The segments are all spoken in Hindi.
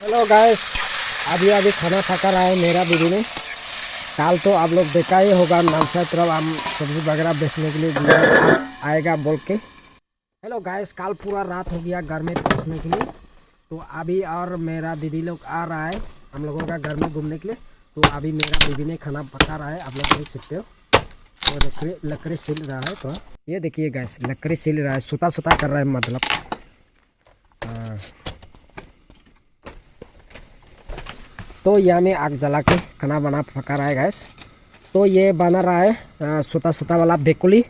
हेलो गाइस, अभी अभी खाना पका रहा है मेरा बीवी ने। कल तो आप लोग देखा ही होगा नवसा तरफ हम सब्जी वगैरह बेचने के लिए दिया आएगा बोल के। हेलो गाइस, कल पूरा रात हो गया घर में पहुंचने के लिए। तो अभी और मेरा दीदी लोग आ रहा है हम लोगों का घर में घूमने के लिए। तो अभी मेरा बीवी ने खाना पका रहा है, आप लोग देख सकते हो। तो लकड़ी सिल रहा है। तो ये देखिए गाइस, लकड़ी सिल रहा है, सुता सुता कर रहा है मतलब। हाँ। तो यहाँ में आग जला के खाना बना पका रहा है गैस। तो ये बना रहा है सुता सुता वाला बेकुली।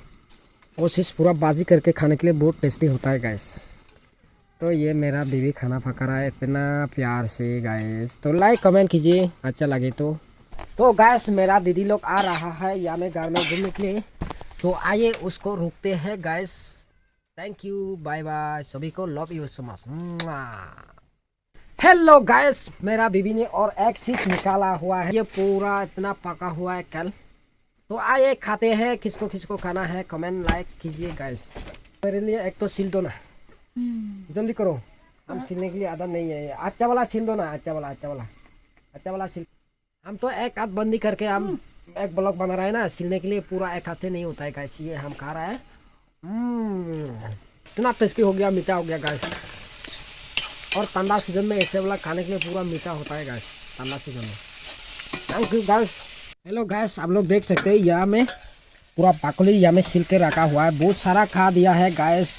वो चीज़ पूरा बाजी करके खाने के लिए बहुत टेस्टी होता है गैस। तो ये मेरा बीवी खाना पका रहा है इतना प्यार से गैस। तो लाइक कमेंट कीजिए अच्छा लगे तो गैस मेरा दीदी लोग आ रहा है यहाँ में घर में घूमने के लिए। तो आइए उसको रुकते हैं guys. Thank you, bye bye, सभी को love you so much. Hello guys, मेरा बीवी ने और एक चीज निकाला हुआ है, ये पूरा इतना पका हुआ है कल। तो आइए खाते हैं, किसको किसको खाना है कमेंट लाइक कीजिए गाइस। मेरे लिए एक तो सिल दो ना, जल्दी करो, हम सिलने के लिए आदत नहीं है। अच्छा वाला सिल दो ना, अच्छा वाला सिल। हम तो एक हाथ बंदी करके हम एक ब्लॉक बना रहे हैं ना, सिलने के लिए पूरा एक हाथ से नहीं होता है गाइस। ये हम खा रहे हैं, इतना टेस्टी हो गया, मीठा हो गया गाइस। और ठंडा सीजन में ऐसे वाला खाने के लिए पूरा मीठा होता है गैस, ठंडा सीजन में। Thank you gas. Hello guys, आप लोग देख सकते हैं यहाँ में पूरा पाकुली यहाँ में छिल के रखा हुआ है। बहुत सारा खा दिया है गैस,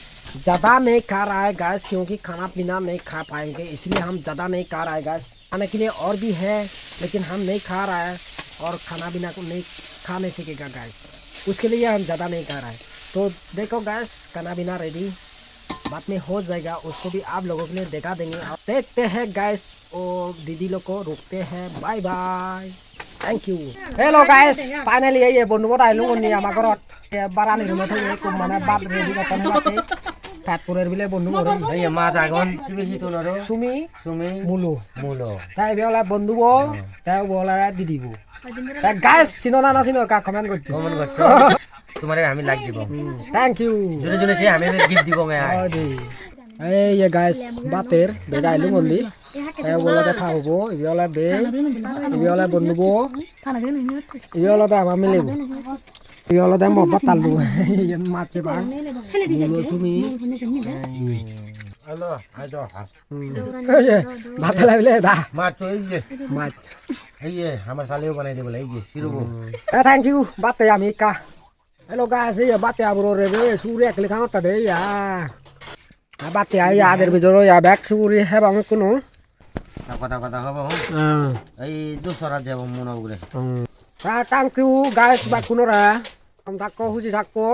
ज़्यादा नहीं खा रहा है गैस, क्योंकि खाना पीना नहीं खा पाएंगे इसलिए हम ज़्यादा नहीं खा रहा है गैस। खाने के लिए और भी है लेकिन हम नहीं खा रहा है, और खाना पीना को नहीं खा नहीं सकेगा गैस, उसके लिए हम ज़्यादा नहीं खा रहा है। तो देखो गैस, खाना पीना रेडी बाद में हो जाएगा, उसको भी आप लोगों के लिए देखा देंगे। और देखते हैं गैस, और दीदी लोग को रुकते हैं। Bye bye, thank you. Hello guys, finally ये बंधु आइलु नि आमा घरत बारानि रुमो थै को माने बात रेडी करतन बाते काटपुरेर बिले बंधु मरो এই মাছ আগন তুমি হিতো নরো सुमी সুমি मुलु মুলো তাই বেলা বন্ধু বো তাই বলা দিদি বো তাই গাইস চিনো না না চিনো কা কমেন্ট করছো কমন করছো তোমারে আমি লাগ দিব थैंक यू। জনে জনে সে আমি গিফট দিব গে এই ये गाइस बातेर बेदा आइलु ngoli tayo bola ta khabo ibiola be ibiola bondubo ibiola ta amamilebo ibiola ta mo batalu yan mache bang mulo sumi hello আইদো batala bile da মাছ এই যে mach এই যে আমার সালেও বানাই দেব এই যে সিরুবো thank you bate amika. Hello guys, ये bate abro rebe suri ekli khang ta de ya bate ay ader bidoro ya back suri he bang kuno কথা কথা হবে এই দুসরা যাব মনে করে thank you guys ba kunora am thakko huji thakko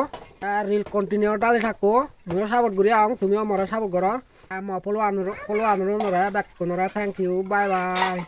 reel continue dali thakko mo support guri ang tumiও mora support goror am follow anuro nora back kunora. Thank you, bye bye.